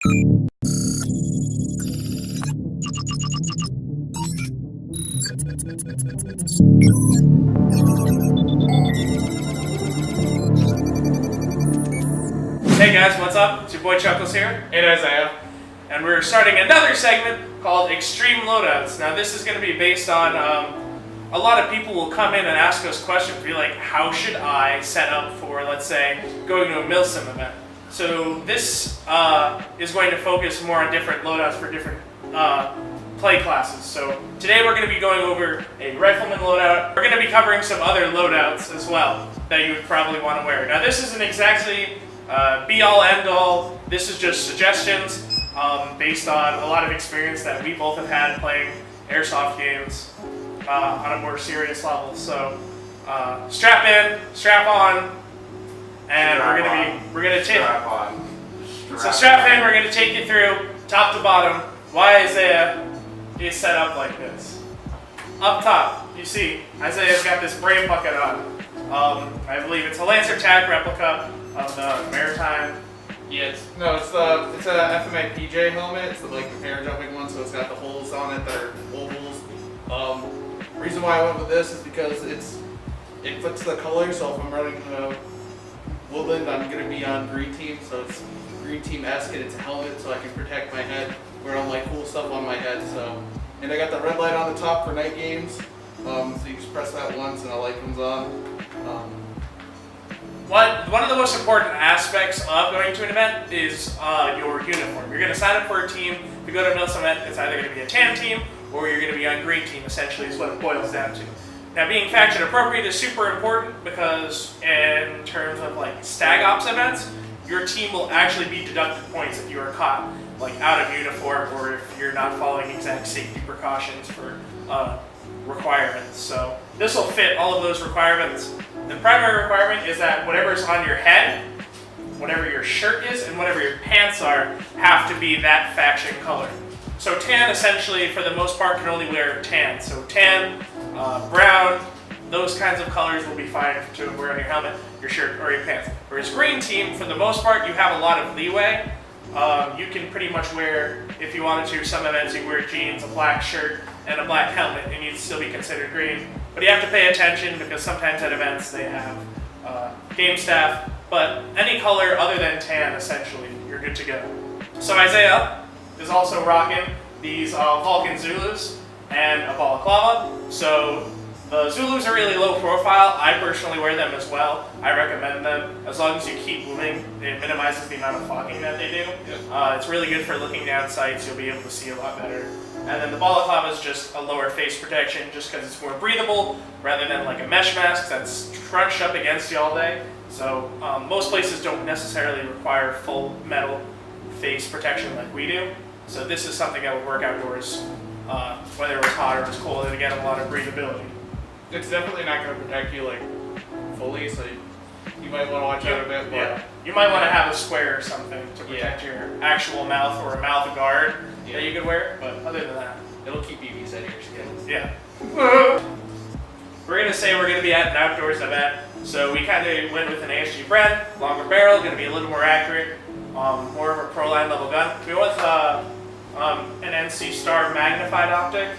Hey guys, what's up? It's your boy Chuckles here. And Isaiah. And we're starting another segment called Extreme Loadouts. Now this is going to be based on, a lot of people will come in and ask us questions, be like, how should I set up for, let's say, going to a Milsim event? So this is going to focus more on different loadouts for different play classes. So today we're going to be going over a rifleman loadout. We're going to be covering some other loadouts as well that you would probably want to wear. Now this isn't exactly be-all, end-all. This is just suggestions based on a lot of experience that we both have had playing Airsoft games on a more serious level. So strap in, strap on, and we're gonna take. So strap in. We're gonna take you through top to bottom why Isaiah is set up like this. Up top, you see Isaiah's got this brain bucket on. I believe it's a Lancer TAC replica of the Maritime. Yeah, it's a FMA PJ helmet. It's like the parajumping one, so it's got the holes on it that are ovals. Reason why I went with this is because it fits the color. So if I'm running Woodland, I'm gonna be on green team, so it's green team-esque, and it's a helmet, so I can protect my head. Wearing like cool stuff on my head. So, and I got the red light on the top for night games. So you just press that once, and a light comes on. One of the most important aspects of going to an event is your uniform. You're going to sign up for a team. If you go to a Milsim event, it's either going to be a tan team or you're going to be on green team, essentially, is what it boils down to. Now, being faction appropriate is super important because in terms of like stag ops events, your team will actually be deducted points if you are caught like out of uniform or if you're not following exact safety precautions for requirements. So this will fit all of those requirements. The primary requirement is that whatever's on your head, whatever your shirt is, and whatever your pants are, have to be that faction color. So tan, essentially, for the most part, can only wear tan. So tan, brown, those kinds of colors will be fine to wear on your helmet, your shirt, or your pants. Whereas green team, for the most part, you have a lot of leeway. You can pretty much wear, if you wanted to, some events you can wear jeans, a black shirt, and a black helmet, and you'd still be considered green. But you have to pay attention because sometimes at events they have game staff. But any color other than tan, essentially, you're good to go. So Isaiah is also rocking these Vulcan Zulus and a balaclava. So the Zulus are really low profile. I personally wear them as well. I recommend them. As long as you keep moving, it minimizes the amount of fogging that they do. Yep. It's really good for looking down sights. You'll be able to see a lot better. And then the balaclava is just a lower face protection just because it's more breathable rather than like a mesh mask that's crunched up against you all day. So most places don't necessarily require full metal face protection like we do. So this is something that would work outdoors, whether it was hot or it was cold, and again, a lot of breathability. It's definitely not going to protect you like fully, so you might want to watch out a bit. But yeah, you might want to have a square or something to protect your actual mouth or a mouth guard that you could wear. But other than that, it'll keep UVs out of your skin. Yeah. We're going to say we're going to be at an outdoors event, so we kind of went with an ASG brand, longer barrel, going to be a little more accurate, more of a pro line level gun. We went with an NC Star magnified optic.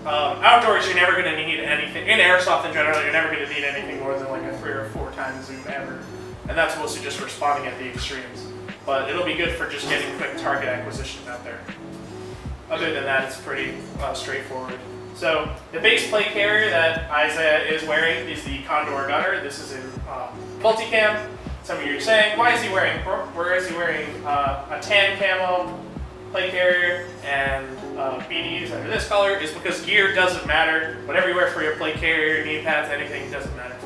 Outdoors, you're never going to need anything. In Airsoft in general, you're never going to need anything more than like a 3 or 4 times zoom ever. And that's mostly just for spotting at the extremes. But it'll be good for just getting quick target acquisition out there. Other than that, it's pretty straightforward. So the base plate carrier that Isaiah is wearing is the Condor Gunner. This is in multicam. Some of you are saying, why is he wearing a tan camo plate carrier and BDs under this color? Is because gear doesn't matter. Whatever you wear for your plate carrier, knee pads, anything doesn't matter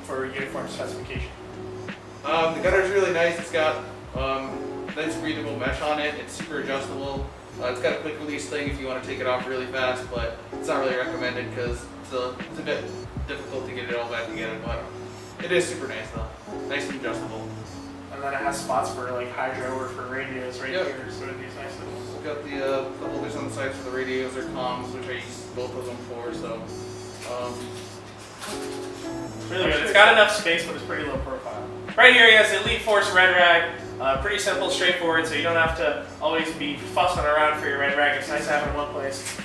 for uniform specification. The gunner's really nice. It's got nice breathable mesh on it. It's super adjustable. It's got a quick release thing if you want to take it off really fast, but it's not really recommended because it's a bit difficult to get it all back together. But it is super nice though. Nice and adjustable. And then it has spots for like hydro or for radios right here, so it'd be nice little. We've got the holders on the sides for the radios or comms, which I use both of them for. So it's really good. It's got enough space, but it's pretty low profile. Right here, he has the Elite Force Red Rag. Pretty simple, straightforward, so you don't have to always be fussing around for your red rag. It's nice to have it in one place.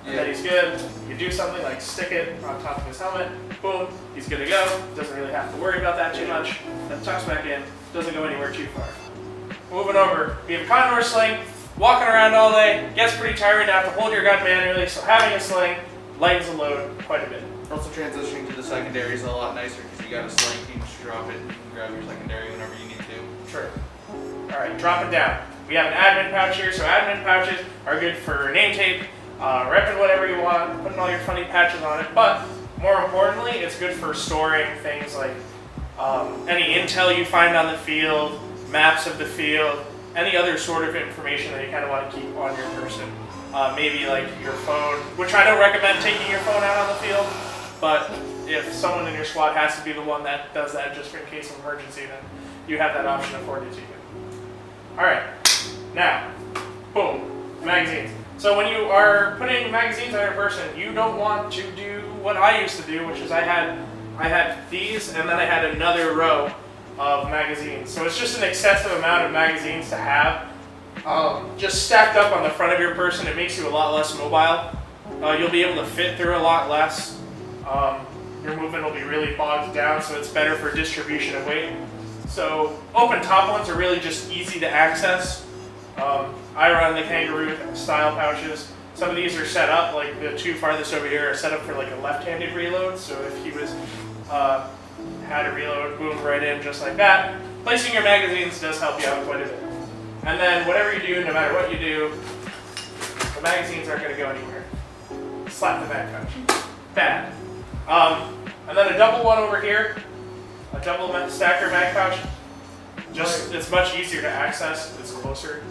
And then he's good. You do something like stick it on top of his helmet, boom, he's good to go. Doesn't really have to worry about that too much. Then tucks back in, doesn't go anywhere too far. Moving over, we have a condor sling. Walking around all day gets pretty tiring to have to hold your gun manually, so having a sling lightens the load quite a bit. Also, transitioning to the secondary is a lot nicer because you got a sling, you can just drop it and grab your secondary whenever you need to. Sure. All right, drop it down. We have an admin pouch here, so admin pouches are good for name tape, repping whatever you want, putting all your funny patches on it, but more importantly, it's good for storing things like any intel you find on the field, maps of the field, any other sort of information that you kind of want to keep on your person. Maybe like your phone, which I don't recommend taking your phone out on the field, but if someone in your squad has to be the one that does that just in case of emergency, then you have that option afforded to you. All right, now, boom, magazines. So when you are putting magazines on your person, you don't want to do what I used to do, which is I had these and then I had another row of magazines. So it's just an excessive amount of magazines to have. Just stacked up on the front of your person, it makes you a lot less mobile. You'll be able to fit through a lot less. Your movement will be really bogged down, so it's better for distribution of weight. So open top ones are really just easy to access. I run the kangaroo style pouches. Some of these are set up, like the two farthest over here are set up for like a left-handed reload. So if he was had a reload, boom, right in just like that. Placing your magazines does help you out quite a bit. And then whatever you do, no matter what you do, the magazines aren't going to go anywhere. Slap the mag pouch. Bad. And then a double one over here, a double stacker mag pouch. Just it's much easier to access. It's closer.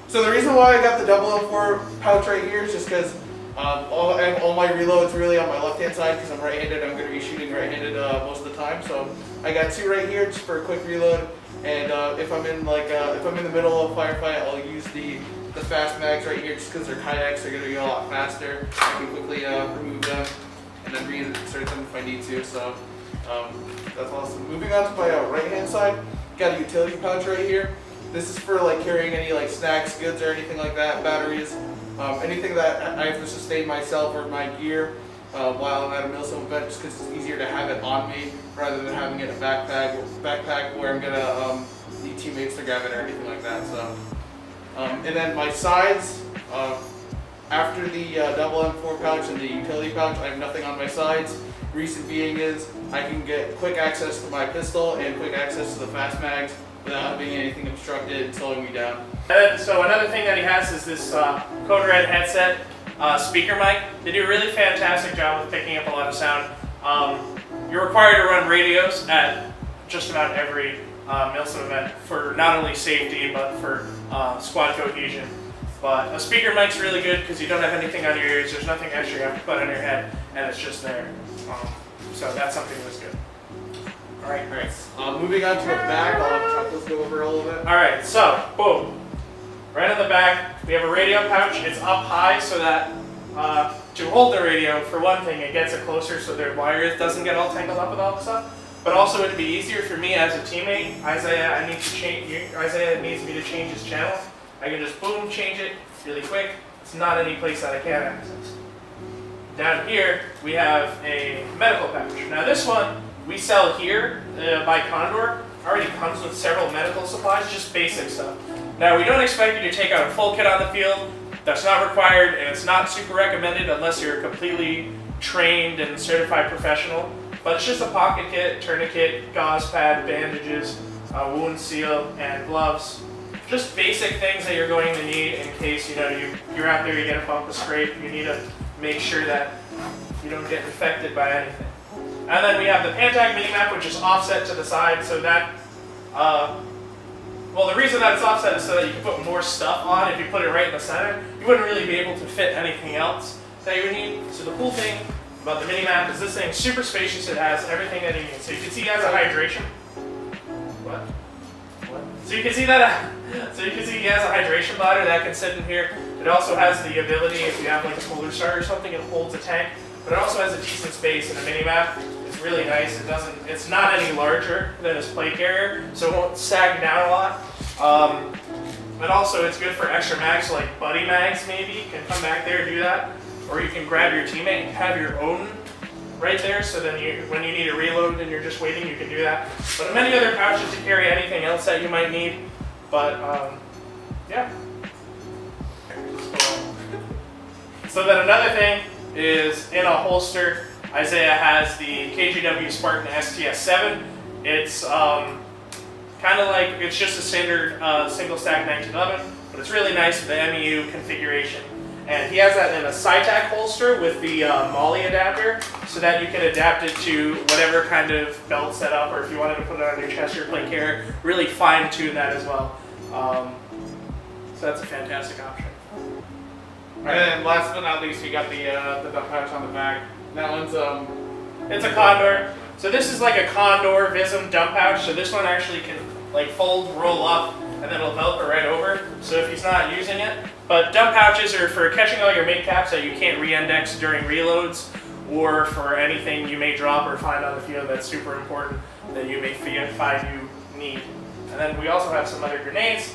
So the reason why I got the double M4 pouch right here is just because all my reloads really on my left-hand side because I'm right-handed. I'm going to be shooting right-handed most of the time. So I got two right here just for a quick reload. And if I'm in the middle of a firefight, I'll use the fast mags right here just because they're kayaks. They're going to be a lot faster. I can quickly remove them and then reinsert them if I need to. So that's awesome. Moving on to my right-hand side, got a utility pouch right here. This is for like carrying any like snacks, goods, or anything like that, batteries, anything that I have to sustain myself or my gear while I'm at a Milsim event, just because it's easier to have it on me rather than having it in a backpack where I'm gonna need teammates to grab it or anything like that. So, and then my sides, after the double M4 pouch and the utility pouch, I have nothing on my sides. Reason being is I can get quick access to my pistol and quick access to the fast mags without having anything obstructed and slowing me down. And so another thing that he has is this Code Red headset speaker mic. They do a really fantastic job with picking up a lot of sound. You're required to run radios at just about every Milsim event for not only safety but for squad cohesion. But a speaker mic's really good because you don't have anything on your ears. There's nothing extra you have to put on your head, and it's just there. So that's something that's good. All right. Moving on to the back, I'll have Chuckles go over a little bit. All right, so boom, right on the back, we have a radio pouch. It's up high so that to hold the radio, for one thing, it gets it closer so their wire doesn't get all tangled up with all the stuff. But also, it'd be easier for me as a teammate. Isaiah needs me to change his channel. I can just boom, change it really quick. It's not any place that I can't access. Down here, we have a medical pouch. Now this one we sell here by Condor. Already comes with several medical supplies, just basic stuff. Now we don't expect you to take out a full kit on the field. That's not required, and it's not super recommended unless you're a completely trained and certified professional. But it's just a pocket kit, tourniquet, gauze pad, bandages, wound seal, and gloves. Just basic things that you're going to need in case you're out there, you get a bump, a scrape, you need to make sure that you don't get infected by anything. And then we have the Pantag mini-map, which is offset to the side, so that, well, the reason that it's offset is so that you can put more stuff on. If you put it right in the center, you wouldn't really be able to fit anything else that you would need. So the cool thing about the mini-map is this thing's super spacious. It has everything that you need. So you can see it has a hydration. What? So you can see that. So you can see he has a hydration bladder that can sit in here. It also has the ability, if you have like a polar star or something, it holds a tank. But it also has a decent space in a mini-map. It's really nice. It's not any larger than his plate carrier, so it won't sag down a lot. But also it's good for extra mags, like buddy mags maybe. You can come back there and do that. Or you can grab your teammate and have your own right there, so then when you need a reload and you're just waiting, you can do that. But many other pouches to carry anything else that you might need. But yeah. So then another thing is in a holster, Isaiah has the KGW Spartan STS-7. It's kind of like, it's just a standard single stack 1911, but it's really nice with the MEU configuration. And he has that in a SciTac holster with the MOLLE adapter, so that you can adapt it to whatever kind of belt setup, or if you wanted to put it on your chest or plate carrier, really fine tune that as well. So that's a fantastic option. Right. And then last but not least, we got the dump pouch on the back. That one's it's a Condor. So this is like a Condor Vism dump pouch. So this one actually can like fold, roll up, and then it'll Velcro right over. So if he's not using it. But dump pouches are for catching all your mate caps that you can't re-index during reloads, or for anything you may drop or find on the field that's super important that you may find you need. And then we also have some other grenades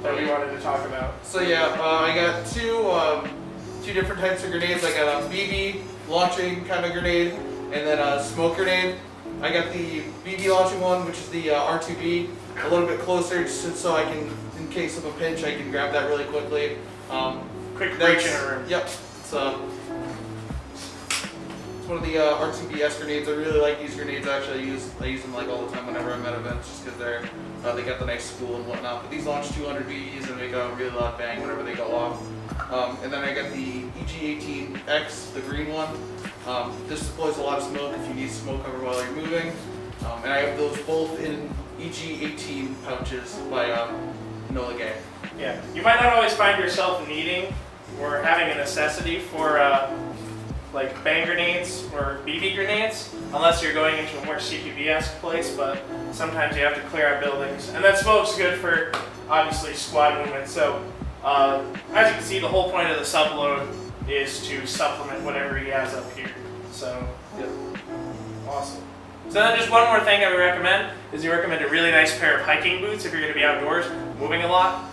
that we wanted to talk about. So yeah, I got two different types of grenades. I got a BB launching kind of grenade, and then a smoke grenade. I got the BB launching one, which is the R2B, a little bit closer, just so I can, in case of a pinch, I can grab that really quickly. Quick breach in a room. Yep. It's one of the R2BS grenades. I really like these grenades. Actually, I use them like all the time whenever I'm at events, just because they got the nice spool and whatnot. But these launch 200 BBs and make a really loud bang whenever they go off. And then I got the EG18X, the green one. This deploys a lot of smoke if you need smoke cover while you're moving. And I have those both in EG18 pouches by Nola Gay. Yeah, you might not always find yourself needing or having a necessity for like bang grenades or BB grenades, unless you're going into a more CQB-esque place, but sometimes you have to clear out buildings. And that smoke's good for, obviously, squad movement. So, as you can see, the whole point of the subload is to supplement whatever he has up here. So, yep. Awesome. So then just one more thing I would recommend is you recommend a really nice pair of hiking boots if you're going to be outdoors, moving a lot.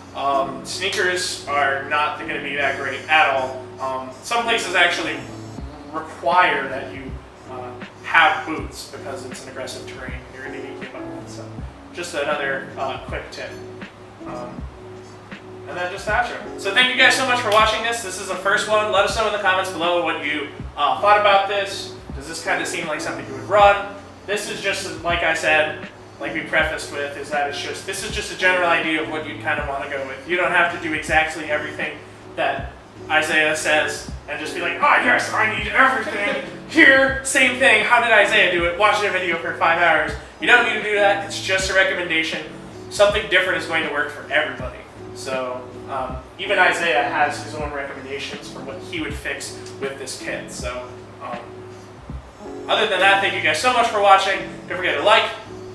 Sneakers are not going to be that great at all. Some places actually require that you have boots because it's an aggressive terrain and you're going to be keep up with it. So just another quick tip. And then just outro. So thank you guys so much for watching this. This is the first one. Let us know in the comments below what you thought about this. Does this kind of seem like something you would run? This is just, like I said, like we prefaced with, is that this is just a general idea of what you kind of want to go with. You don't have to do exactly everything that Isaiah says and just be like, oh yes, I need everything. Here, same thing. How did Isaiah do it? Watch the video for 5 hours. You don't need to do that. It's just a recommendation. Something different is going to work for everybody. So even Isaiah has his own recommendations for what he would fix with this kit. So other than that, thank you guys so much for watching. Don't forget to like,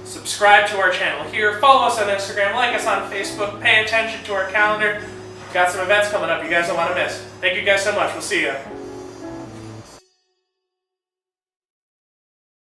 subscribe to our channel here, follow us on Instagram, like us on Facebook, pay attention to our calendar. We've got some events coming up you guys don't want to miss. Thank you guys so much. We'll see you.